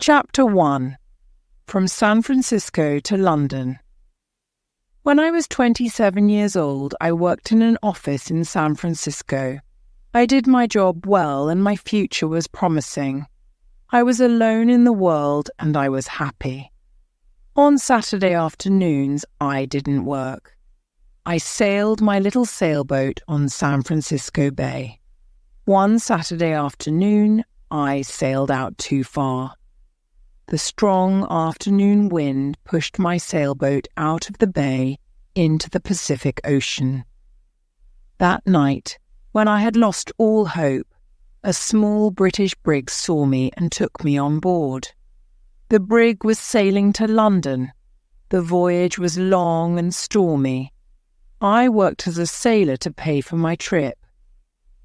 Chapter 1. From San Francisco to London. When I was 27 years old, I worked in an office in San Francisco. I did my job well and my future was promising. I was alone in the world and I was happy. On Saturday afternoons, I didn't work. I sailed my little sailboat on San Francisco Bay. One Saturday afternoon, I sailed out too far. The strong afternoon wind pushed my sailboat out of the bay into the Pacific Ocean. That night, when I had lost all hope, a small British brig saw me and took me on board. The brig was sailing to London. The voyage was long and stormy. I worked as a sailor to pay for my trip.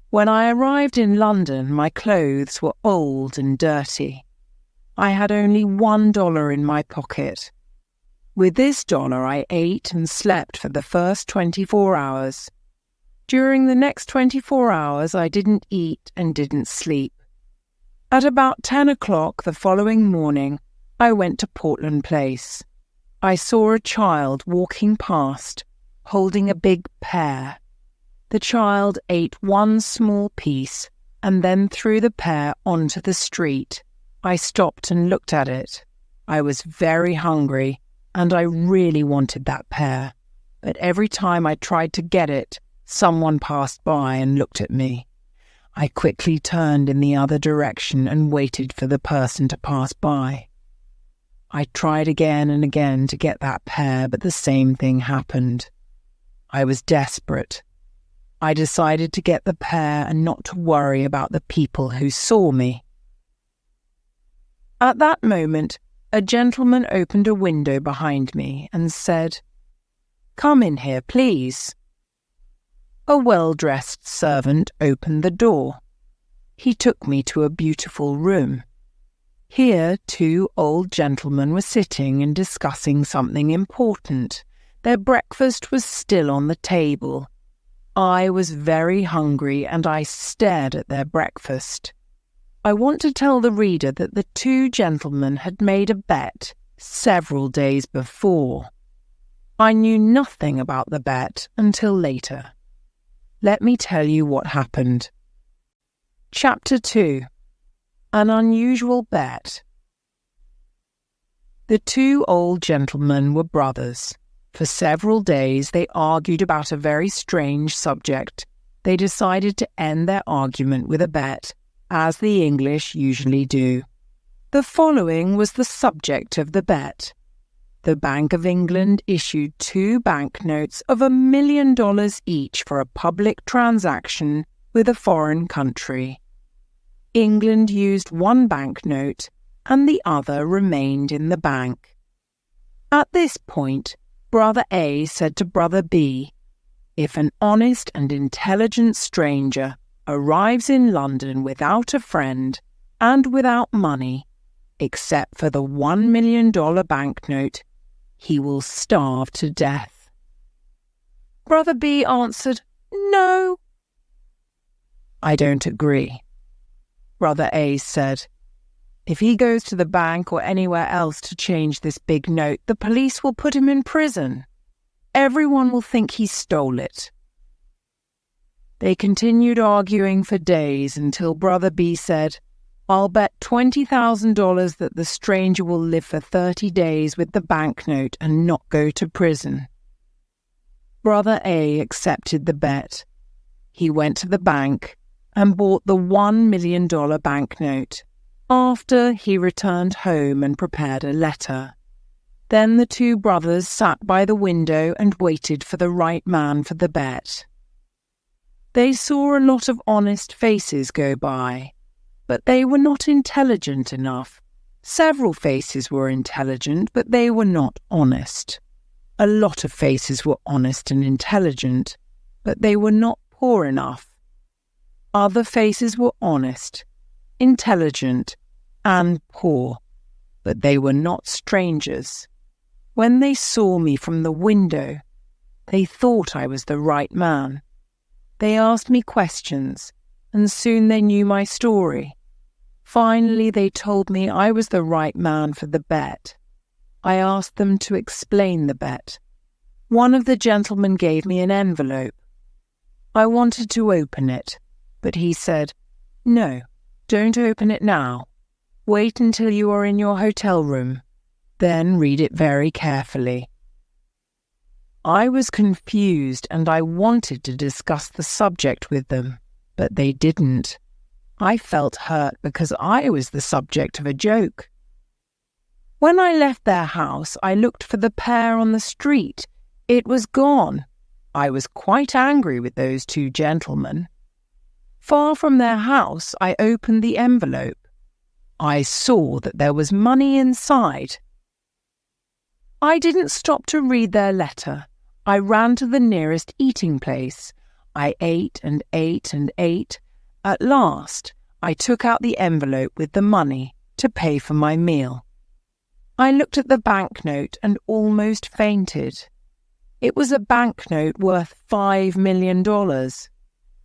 When I arrived in London, my clothes were old and dirty. I had only $1 in my pocket. With this dollar, I ate and slept for the first 24 hours. During the next 24 hours, I didn't eat and didn't sleep. At about 10 o'clock the following morning, I went to Portland Place. I saw a child walking past, holding a big pear. The child ate one small piece and then threw the pear onto the street. I stopped and looked at it. I was very hungry and I really wanted that pear. But every time I tried to get it, someone passed by and looked at me. I quickly turned in the other direction and waited for the person to pass by. I tried again and again to get that pear, but the same thing happened. I was desperate. I decided to get the pear and not to worry about the people who saw me. At that moment, a gentleman opened a window behind me and said, "Come in here, please." A well-dressed servant opened the door. He took me to a beautiful room. Here, two old gentlemen were sitting and discussing something important. Their breakfast was still on the table. I was very hungry and I stared at their breakfast. I want to tell the reader that the two gentlemen had made a bet several days before. I knew nothing about the bet until later. Let me tell you what happened. Chapter 2. An Unusual Bet. The two old gentlemen were brothers. For several days they argued about a very strange subject. They decided to end their argument with a bet, as the English usually do. The following was the subject of the bet. The Bank of England issued 2 banknotes of $1 million each for a public transaction with a foreign country. England used one banknote and the other remained in the bank. At this point, Brother A said to Brother B, "If an honest and intelligent stranger arrives in London without a friend and without money, except for the $1 million banknote, he will starve to death." Brother B answered, "No." "I don't agree." Brother A said, "If he goes to the bank or anywhere else to change this big note, the police will put him in prison. Everyone will think he stole it." They continued arguing for days until Brother B said, "I'll bet $20,000 that the stranger will live for 30 days with the banknote and not go to prison." Brother A accepted the bet. He went to the bank and bought the $1 million banknote. After, he returned home and prepared a letter. Then the two brothers sat by the window and waited for the right man for the bet. They saw a lot of honest faces go by, but they were not intelligent enough. Several faces were intelligent, but they were not honest. A lot of faces were honest and intelligent, but they were not poor enough. Other faces were honest, intelligent, and poor, but they were not strangers. When they saw me from the window, they thought I was the right man. They asked me questions, and soon they knew my story. Finally, they told me I was the right man for the bet. I asked them to explain the bet. One of the gentlemen gave me an envelope. I wanted to open it, but he said, "No, don't open it now. Wait until you are in your hotel room. Then read it very carefully." I was confused and I wanted to discuss the subject with them, but they didn't. I felt hurt because I was the subject of a joke. When I left their house, I looked for the pair on the street. It was gone. I was quite angry with those two gentlemen. Far from their house, I opened the envelope. I saw that there was money inside. I didn't stop to read their letter. I ran to the nearest eating place. I ate and ate and ate. At last, I took out the envelope with the money to pay for my meal. I looked at the banknote and almost fainted. It was a banknote worth $5 million.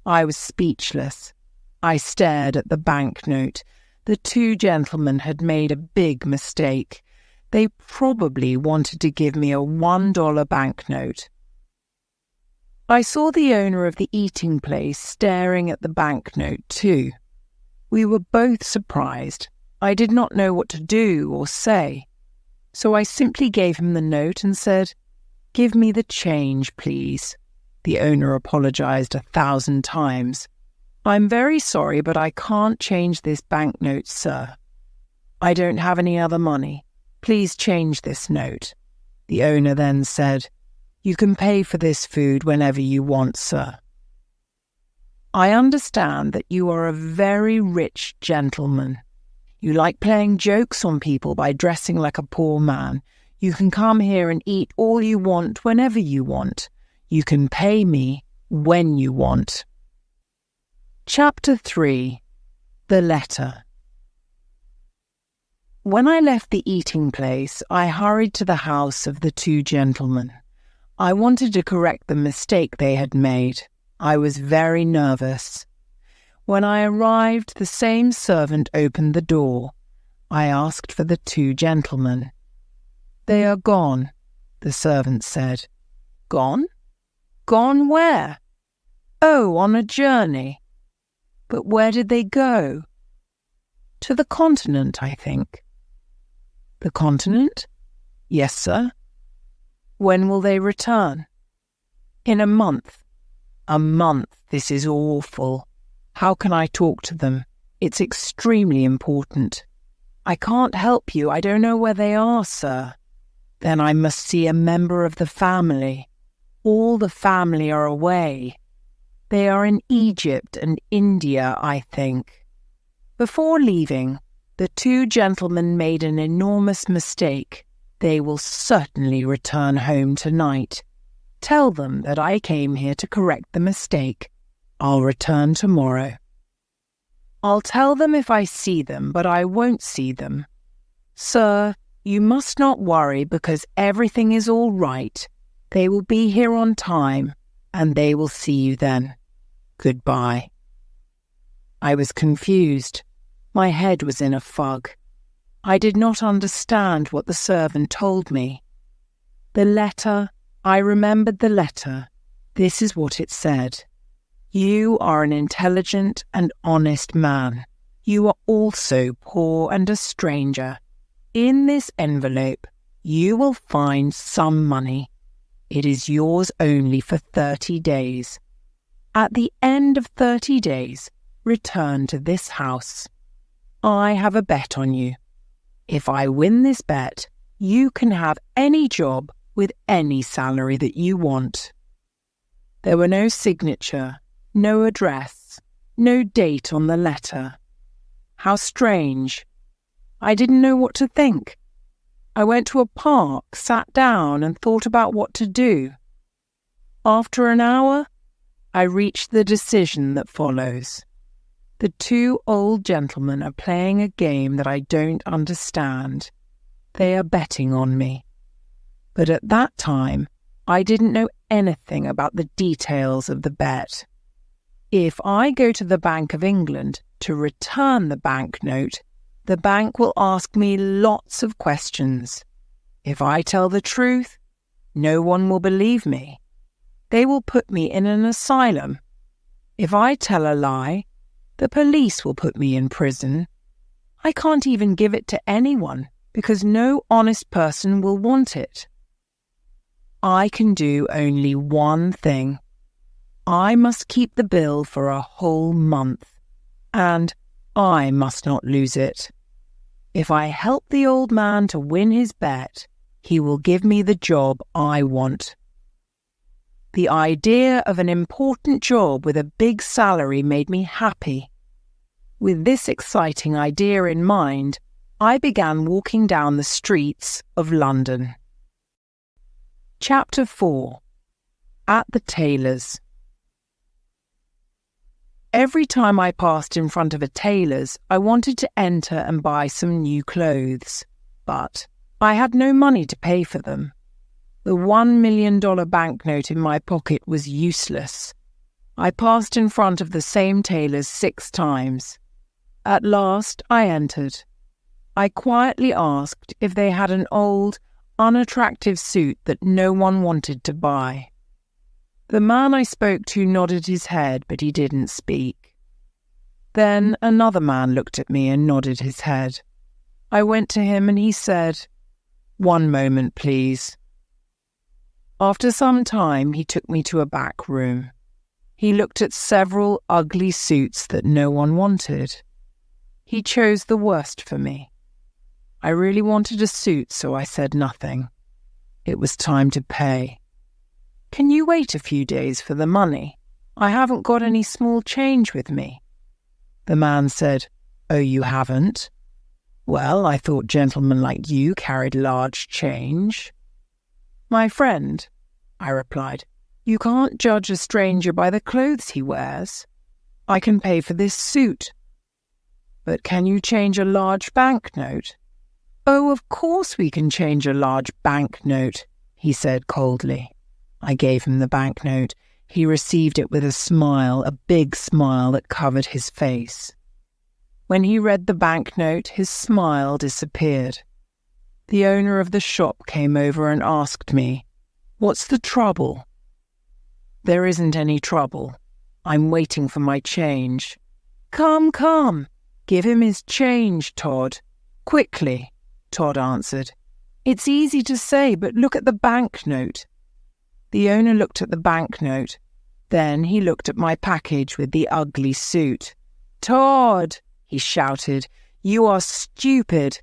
I was speechless. I stared at the banknote. The two gentlemen had made a big mistake. They probably wanted to give me a $1 banknote. I saw the owner of the eating place staring at the banknote too. We were both surprised. I did not know what to do or say. So I simply gave him the note and said, "Give me the change, please." The owner apologized 1,000 times. "I'm very sorry, but I can't change this banknote, sir. I don't have any other money. Please change this note." The owner then said, "You can pay for this food whenever you want, sir. I understand that you are a very rich gentleman. You like playing jokes on people by dressing like a poor man. You can come here and eat all you want whenever you want. You can pay me when you want." Chapter 3. The Letter. When I left the eating place, I hurried to the house of the two gentlemen. I wanted to correct the mistake they had made. I was very nervous. When I arrived, the same servant opened the door. I asked for the two gentlemen. "They are gone," the servant said. "Gone? Gone where?" "Oh, on a journey." "But where did they go?" "To the continent, I think." "The continent?" "Yes, sir." "When will they return?" "In a month." "A month? This is awful. How can I talk to them? It's extremely important." "I can't help you. I don't know where they are, sir." "Then I must see a member of the family." "All the family are away." "They are in Egypt and India, I think." Before leaving, the two gentlemen made an enormous mistake. They will certainly return home tonight. Tell them that I came here to correct the mistake. I'll return tomorrow. I'll tell them if I see them, but I won't see them. Sir, you must not worry because everything is all right. They will be here on time, and they will see you then. Goodbye. I was confused. My head was in a fog. I did not understand what the servant told me. The letter, I remembered the letter. This is what it said. "You are an intelligent and honest man. You are also poor and a stranger. In this envelope, you will find some money. It is yours only for 30 days. At the end of 30 days, return to this house. I have a bet on you. If I win this bet, you can have any job with any salary that you want." There were no signature, no address, no date on the letter. How strange. I didn't know what to think. I went to a park, sat down and thought about what to do. After an hour, I reached the decision that follows. The two old gentlemen are playing a game that I don't understand. They are betting on me. But at that time, I didn't know anything about the details of the bet. If I go to the Bank of England to return the banknote, the bank will ask me lots of questions. If I tell the truth, no one will believe me. They will put me in an asylum. If I tell a lie, the police will put me in prison. I can't even give it to anyone because no honest person will want it. I can do only one thing. I must keep the bill for a whole month, and I must not lose it. If I help the old man to win his bet, he will give me the job I want. The idea of an important job with a big salary made me happy. With this exciting idea in mind, I began walking down the streets of London. Chapter 4. At the Tailor's. Every time I passed in front of a tailor's, I wanted to enter and buy some new clothes, but I had no money to pay for them. The $1 million banknote in my pocket was useless. I passed in front of the same tailor's 6 times. At last, I entered. I quietly asked if they had an old, unattractive suit that no one wanted to buy. The man I spoke to nodded his head, but he didn't speak. Then another man looked at me and nodded his head. I went to him and he said, "One moment, please." After some time, he took me to a back room. He looked at several ugly suits that no one wanted. He chose the worst for me. I really wanted a suit, so I said nothing. It was time to pay. "Can you wait a few days for the money? I haven't got any small change with me." The man said, "Oh, you haven't? Well, I thought gentlemen like you carried large change." "My friend," I replied, "you can't judge a stranger by the clothes he wears. I can pay for this suit." "But can you change a large banknote?" "Oh, of course we can change a large banknote," he said coldly. I gave him the banknote. He received it with a smile, a big smile that covered his face. When he read the banknote, his smile disappeared. The owner of the shop came over and asked me, "What's the trouble?" "There isn't any trouble. I'm waiting for my change." Come, give him his change, Todd. Quickly," Todd answered. "It's easy to say, but look at the banknote." The owner looked at the banknote. Then he looked at my package with the ugly suit. "Todd," he shouted, "you are stupid.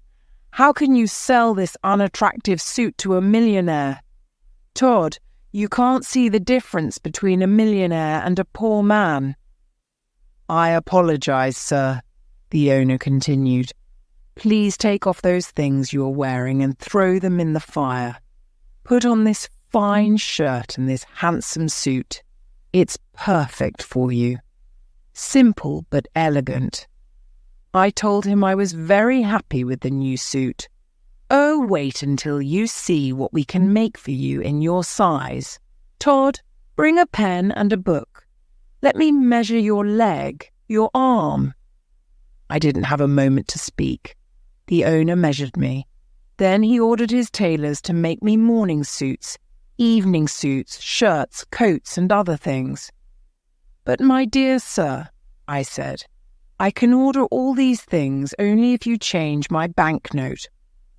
How can you sell this unattractive suit to a millionaire? Todd, you can't see the difference between a millionaire and a poor man." "I apologize, sir," the owner continued. "Please take off those things you are wearing and throw them in the fire. Put on this fine shirt and this handsome suit. It's perfect for you. Simple but elegant." I told him I was very happy with the new suit. "Oh, wait until you see what we can make for you in your size. Todd, bring a pen and a book. Let me measure your leg, your arm." I didn't have a moment to speak. The owner measured me. Then he ordered his tailors to make me morning suits, evening suits, shirts, coats, and other things. "But my dear sir," I said, "I can order all these things only if you change my banknote,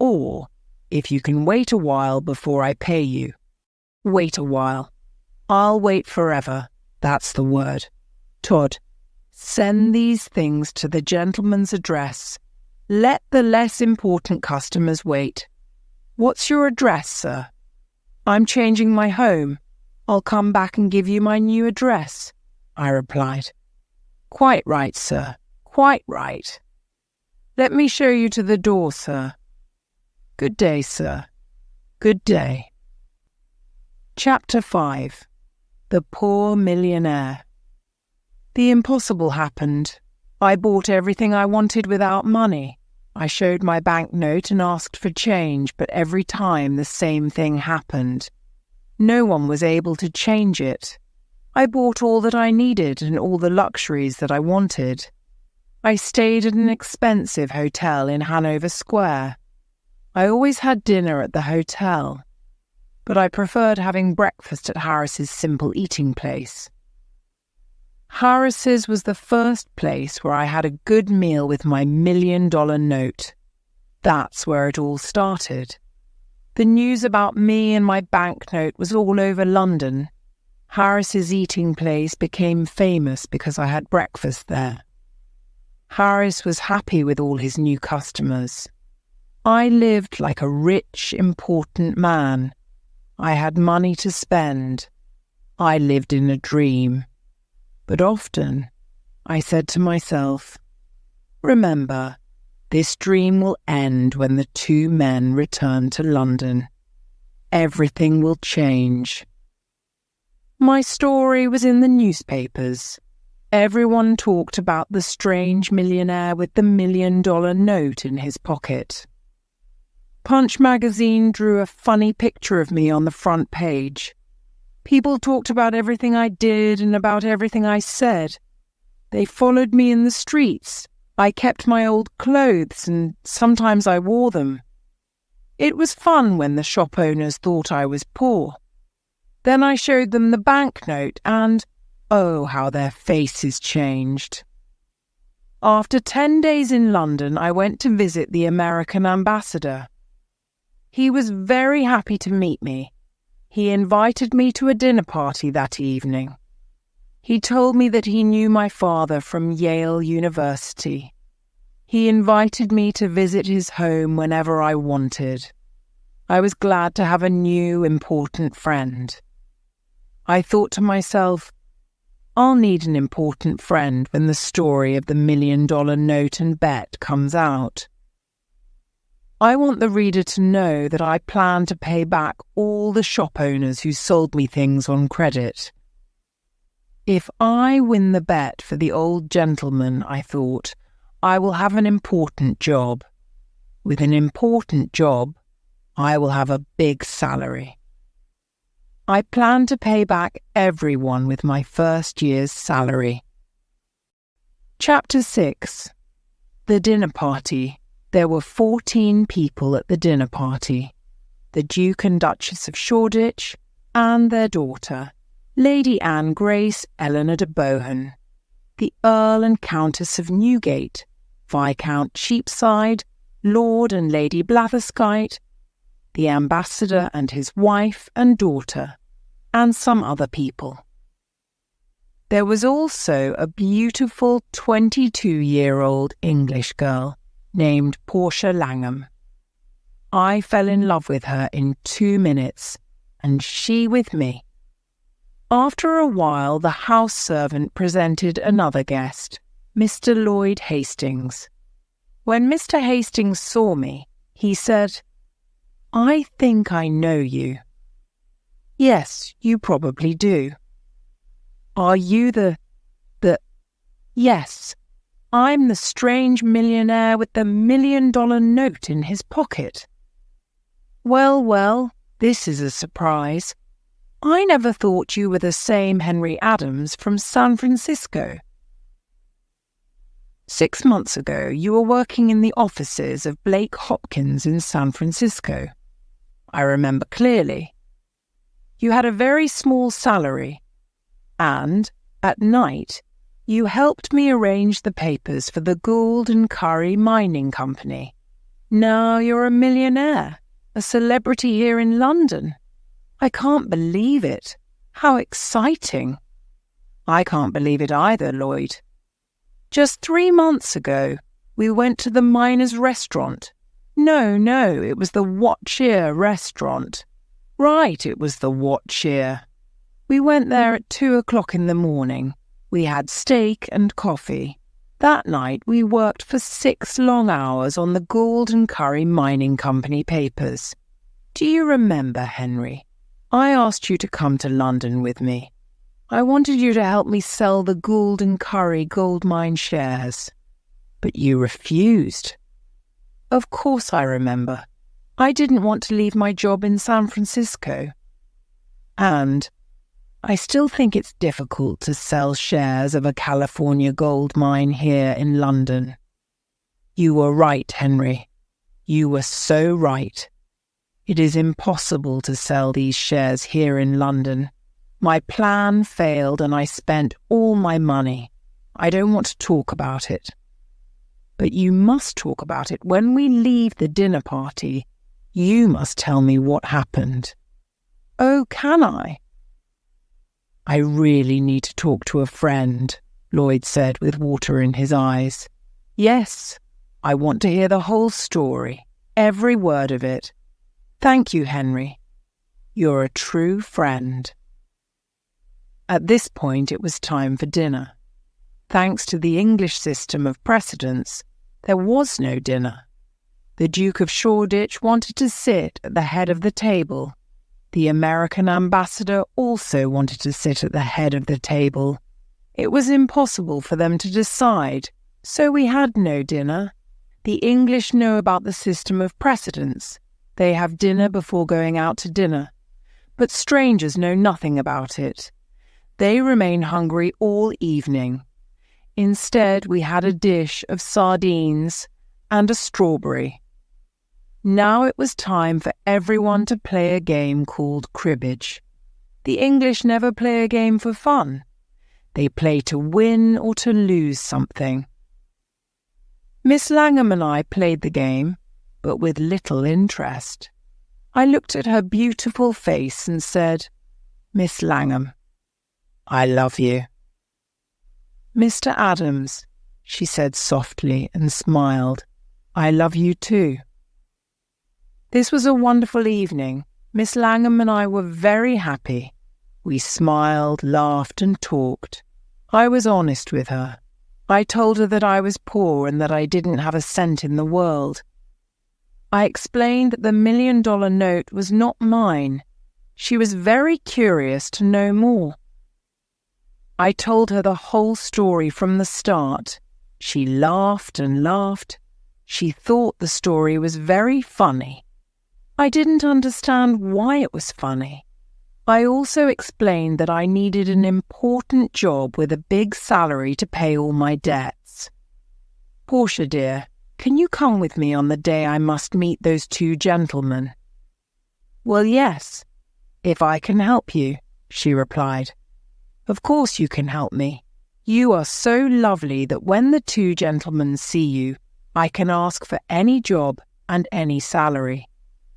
or if you can wait a while before I pay you." "Wait a while. I'll wait forever. That's the word. Todd, send these things to the gentleman's address. Let the less important customers wait. What's your address, sir?" "I'm changing my home. I'll come back and give you my new address," I replied. "Quite right, sir. Quite right. Let me show you to the door, sir." "Good day, sir. Good day." Chapter 5. The Poor Millionaire. The impossible happened. I bought everything I wanted without money. I showed my banknote and asked for change, but every time the same thing happened. No one was able to change it. I bought all that I needed and all the luxuries that I wanted. I stayed at an expensive hotel in Hanover Square. I always had dinner at the hotel, but I preferred having breakfast at Harris's simple eating place. Harris's was the first place where I had a good meal with my $1 million note. That's where it all started. The news about me and my banknote was all over London. Harris's eating place became famous because I had breakfast there. Harris was happy with all his new customers. I lived like a rich, important man. I had money to spend. I lived in a dream. But often, I said to myself, remember, this dream will end when the two men return to London. Everything will change. My story was in the newspapers. Everyone talked about the strange millionaire with the $1 million note in his pocket. Punch magazine drew a funny picture of me on the front page. People talked about everything I did and about everything I said. They followed me in the streets. I kept my old clothes and sometimes I wore them. It was fun when the shop owners thought I was poor. Then I showed them the banknote and, oh, how their faces changed. After 10 days in London, I went to visit the American ambassador. He was very happy to meet me. He invited me to a dinner party that evening. He told me that he knew my father from Yale University. He invited me to visit his home whenever I wanted. I was glad to have a new, important friend. I thought to myself, I'll need an important friend when the story of the $1 million note and bet comes out. I want the reader to know that I plan to pay back all the shop owners who sold me things on credit. If I win the bet for the old gentleman, I thought, I will have an important job. With an important job, I will have a big salary. I plan to pay back everyone with my first year's salary. Chapter 6. The Dinner Party. There were 14 people at the dinner party. The Duke and Duchess of Shoreditch and their daughter, Lady Anne Grace Eleanor de Bohun, the Earl and Countess of Newgate, Viscount Cheapside, Lord and Lady Blatherskite, the ambassador and his wife and daughter, and some other people. There was also a beautiful 22-year-old English girl named Portia Langham. I fell in love with her in 2 minutes, and she with me. After a while, the house servant presented another guest, Mr. Lloyd Hastings. When Mr. Hastings saw me, he said, "I think I know you." "Yes, you probably do." "Are you the... Yes, I'm the strange millionaire with the $1 million note in his pocket." Well, this is a surprise. I never thought you were the same Henry Adams from San Francisco. 6 months ago, you were working in the offices of Blake Hopkins in San Francisco. I remember clearly. You had a very small salary, and, at night, you helped me arrange the papers for the Gould and Curry Mining Company. Now you're a millionaire, a celebrity here in London. I can't believe it. How exciting. I can't believe it either, Lloyd. Just 3 months ago, we went to the Miners' Restaurant. No, it was the Watcheer Restaurant. Right, it was the Watcheer. We went there at 2 o'clock in the morning. We had steak and coffee. That night, we worked for 6 long hours on the Gould and Curry Mining Company papers. Do you remember, Henry? I asked you to come to London with me. I wanted you to help me sell the Gould and Curry gold mine shares. But you refused. Of course I remember. I didn't want to leave my job in San Francisco. And I still think it's difficult to sell shares of a California gold mine here in London. You were right, Henry. You were so right. It is impossible to sell these shares here in London. My plan failed and I spent all my money. I don't want to talk about it. But you must talk about it when we leave the dinner party. You must tell me what happened. Oh, can I? I really need to talk to a friend, Lloyd said with water in his eyes. Yes, I want to hear the whole story, every word of it. Thank you, Henry. You're a true friend. At this point, it was time for dinner. Thanks to the English system of precedence, there was no dinner. The Duke of Shoreditch wanted to sit at the head of the table. The American ambassador also wanted to sit at the head of the table. It was impossible for them to decide, so we had no dinner. The English know about the system of precedence. They have dinner before going out to dinner. But strangers know nothing about it. They remain hungry all evening. Instead, we had a dish of sardines and a strawberry. Now it was time for everyone to play a game called cribbage. The English never play a game for fun. They play to win or to lose something. Miss Langham and I played the game, but with little interest. I looked at her beautiful face and said, Miss Langham, I love you. Mr. Adams, she said softly and smiled, I love you too. This was a wonderful evening. Miss Langham and I were very happy. We smiled, laughed and talked. I was honest with her. I told her that I was poor and that I didn't have a cent in the world. I explained that the $1 million note was not mine. She was very curious to know more. I told her the whole story from the start. She laughed and laughed. She thought the story was very funny. I didn't understand why it was funny. I also explained that I needed an important job with a big salary to pay all my debts. Portia, dear, can you come with me on the day I must meet those two gentlemen? Well, yes, if I can help you, she replied. Of course you can help me. You are so lovely that when the two gentlemen see you, I can ask for any job and any salary.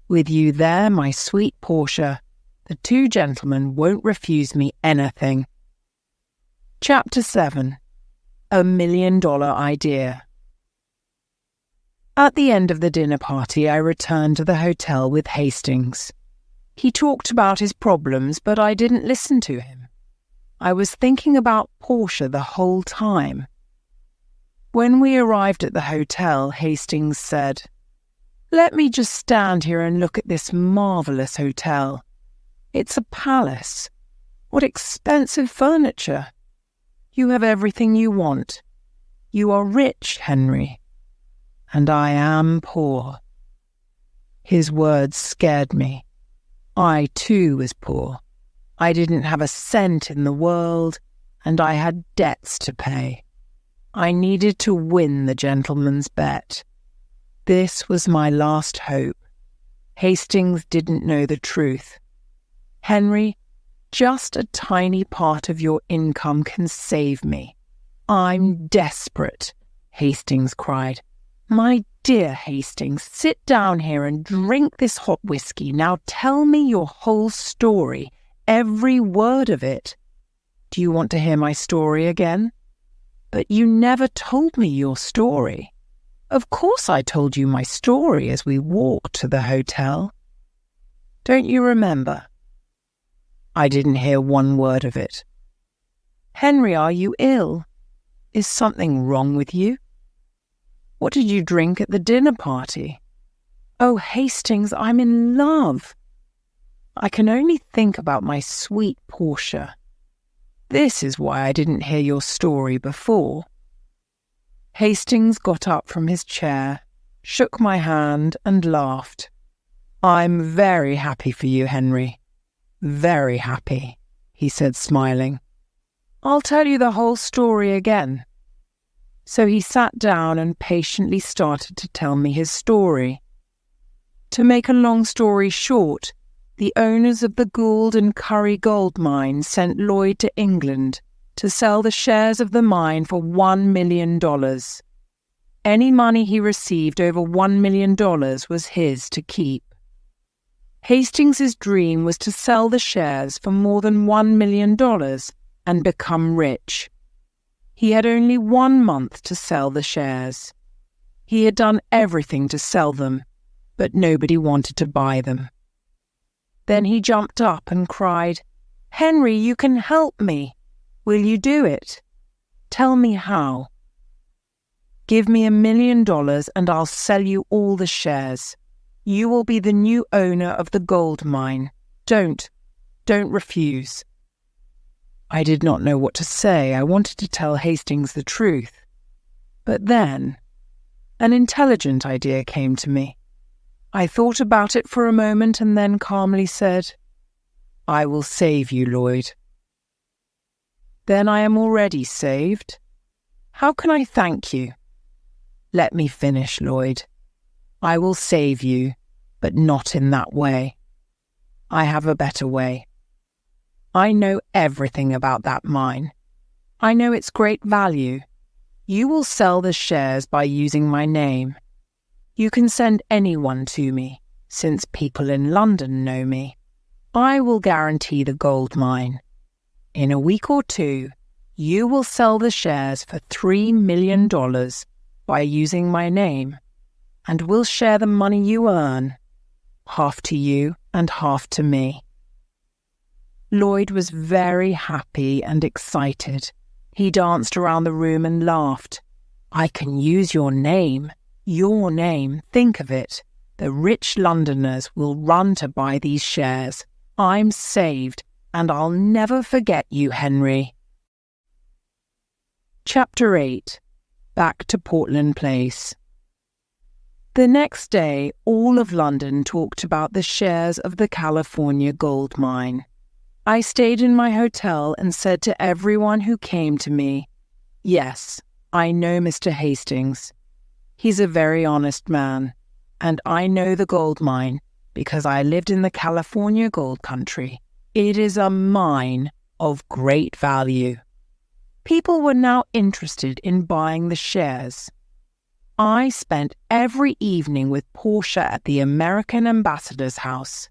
With you there, my sweet Portia, the two gentlemen won't refuse me anything. Chapter 7. A $1 Million Idea. At the end of the dinner party, I returned to the hotel with Hastings. He talked about his problems, but I didn't listen to him. I was thinking about Portia the whole time. When we arrived at the hotel, Hastings said, Let me just stand here and look at this marvellous hotel. It's a palace. What expensive furniture. You have everything you want. You are rich, Henry. And I am poor. His words scared me. I too was poor. I didn't have a cent in the world, and I had debts to pay. I needed to win the gentleman's bet. This was my last hope. Hastings didn't know the truth. Henry, just a tiny part of your income can save me. I'm desperate, Hastings cried. My dear Hastings, sit down here and drink this hot whiskey. Now tell me your whole story, every word of it. Do you want to hear my story again? But you never told me your story. Of course I told you my story as we walked to the hotel. Don't you remember? I didn't hear one word of it. Henry, are you ill? Is something wrong with you? What did you drink at the dinner party? Oh, Hastings, I'm in love. I can only think about my sweet Portia. This is why I didn't hear your story before. Hastings got up from his chair, shook my hand and laughed. I'm very happy for you, Henry. Very happy. he said, smiling. "I'll tell you the whole story again." So he sat down and patiently started to tell me his story. To make a long story short, the owners of the Gould and Curry gold mine sent Lloyd to England to sell the shares of the mine for $1 million. Any money he received over $1 million was his to keep. Hastings's dream was to sell the shares for more than $1 million and become rich. He had only 1 month to sell the shares. He had done everything to sell them, but nobody wanted to buy them. Then he jumped up and cried, "Henry, you can help me. Will you do it? Tell me how." "Give me $1 million and I'll sell you all the shares. You will be the new owner of the gold mine. Don't refuse." I did not know what to say. I wanted to tell Hastings the truth. But then, an intelligent idea came to me. I thought about it for a moment and then calmly said, "I will save you, Lloyd." "Then I am already saved. How can I thank you?" "Let me finish, Lloyd. I will save you, but not in that way. I have a better way. I know everything about that mine. I know its great value. You will sell the shares by using my name. You can send anyone to me, since people in London know me. I will guarantee the gold mine. In a week or two, you will sell the shares for $3 million by using my name, and we'll share the money you earn, half to you and half to me." Lloyd was very happy and excited. He danced around the room and laughed. "I can use your name. Your name. Think of it. The rich Londoners will run to buy these shares. I'm saved, and I'll never forget you, Henry." Chapter 8. Back to Portland Place. The next day, all of London talked about the shares of the California gold mine. I stayed in my hotel and said to everyone who came to me, "Yes, I know Mr. Hastings. He's a very honest man, and I know the gold mine because I lived in the California gold country. It is a mine of great value." People were now interested in buying the shares. I spent every evening with Portia at the American ambassador's house.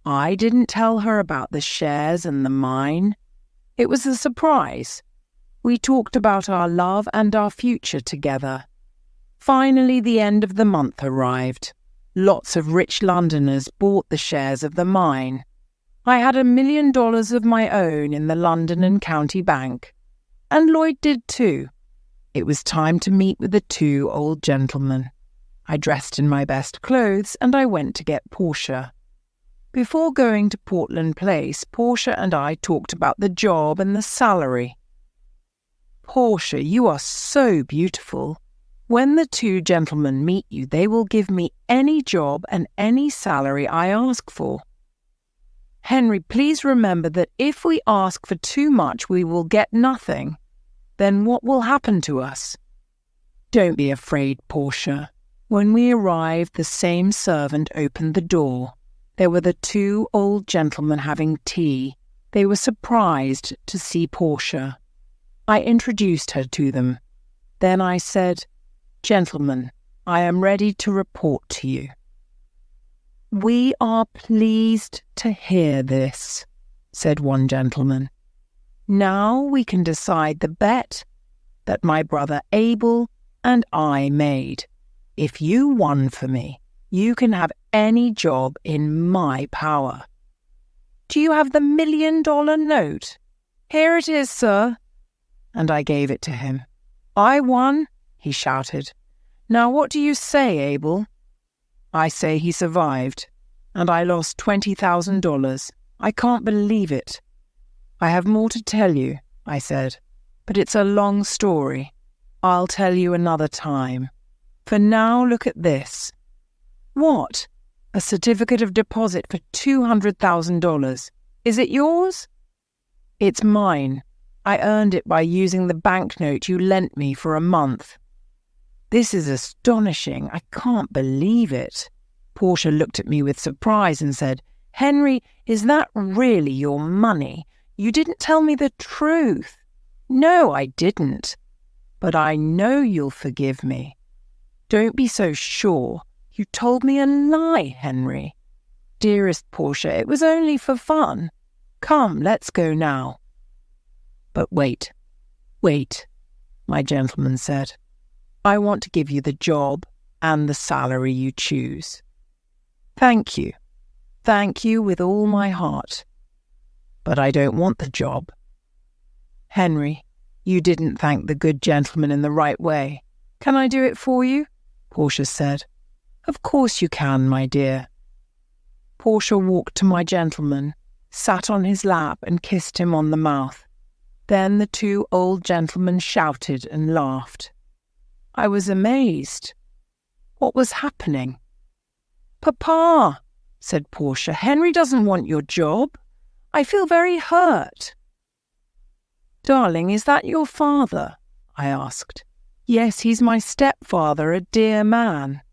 I didn't tell her about the shares and the mine. It was a surprise. We talked about our love and our future together. Finally, the end of the month arrived. Lots of rich Londoners bought the shares of the mine. I had $1 million of my own in the London and County Bank, and Lloyd did too. It was time to meet with the two old gentlemen. I dressed in my best clothes and I went to get Portia. Before going to Portland Place, Portia and I talked about the job and the salary. "Portia, you are so beautiful. When the two gentlemen meet you, they will give me any job and any salary I ask for. Henry, please remember that if we ask for too much, we will get nothing. Then what will happen to us?" "Don't be afraid, Portia." When we arrived, the same servant opened the door. There were the two old gentlemen having tea. They were surprised to see Portia. I introduced her to them. Then I said, "Gentlemen, I am ready to report to you." "We are pleased to hear this," said one gentleman. "Now we can decide the bet that my brother Abel and I made. If you won for me, you can have any job in my power. Do you have the $1 million note?" "Here it is, sir." And I gave it to him. "I won," he shouted. "Now what do you say, Abel?" "I say he survived, and I lost $20,000. I can't believe it." "I have more to tell you," I said, "but it's a long story. I'll tell you another time. For now, look at this." "What?" "A certificate of deposit for $200,000. Is it yours?" It's mine. I earned it by using the banknote you lent me for a month." "This is astonishing. I can't believe it." Portia looked at me with surprise and said, "Henry, is that really your money? You didn't tell me the truth." "No, I didn't. But I know you'll forgive me." "Don't be so sure. You told me a lie, Henry." "Dearest Portia, it was only for fun. Come, let's go now." "But wait, my gentleman said. "I want to give you the job and the salary you choose." Thank you with all my heart. But I don't want the job." "Henry, you didn't thank the good gentleman in the right way. Can I do it for you?" Portia said. "Of course you can, my dear." Portia walked to my gentleman, sat on his lap and kissed him on the mouth. Then the two old gentlemen shouted and laughed. I was amazed. What was happening? "Papa," said Portia, "Henry doesn't want your job. I feel very hurt." "Darling, is that your father?" I asked. "Yes, he's my stepfather, a dear man.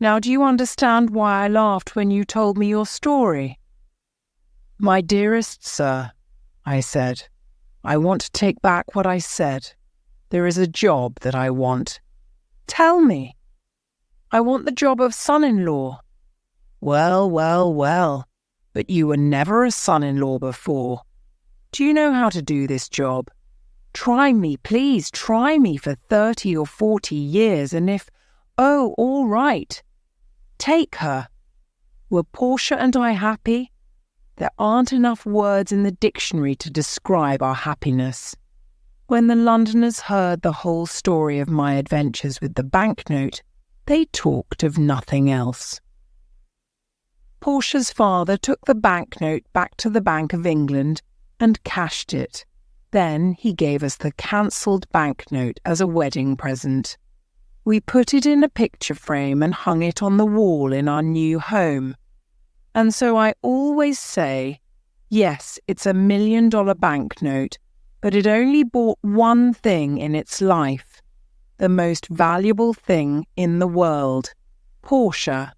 Now do you understand why I laughed when you told me your story?" "My dearest sir," I said, "I want to take back what I said. There is a job that I want." "Tell me." "I want the job of son-in-law." Well, but you were never a son-in-law before. Do you know how to do this job? Try me, please, try me for 30 or 40 years, and if, oh, all right, take her. Were Portia and I happy? There aren't enough words in the dictionary to describe our happiness. When the Londoners heard the whole story of my adventures with the banknote, they talked of nothing else. Portia's father took the banknote back to the Bank of England and cashed it. Then he gave us the cancelled banknote as a wedding present. We put it in a picture frame and hung it on the wall in our new home. And so I always say, yes, it's $1 million banknote, but it only bought one thing in its life, the most valuable thing in the world, Portia.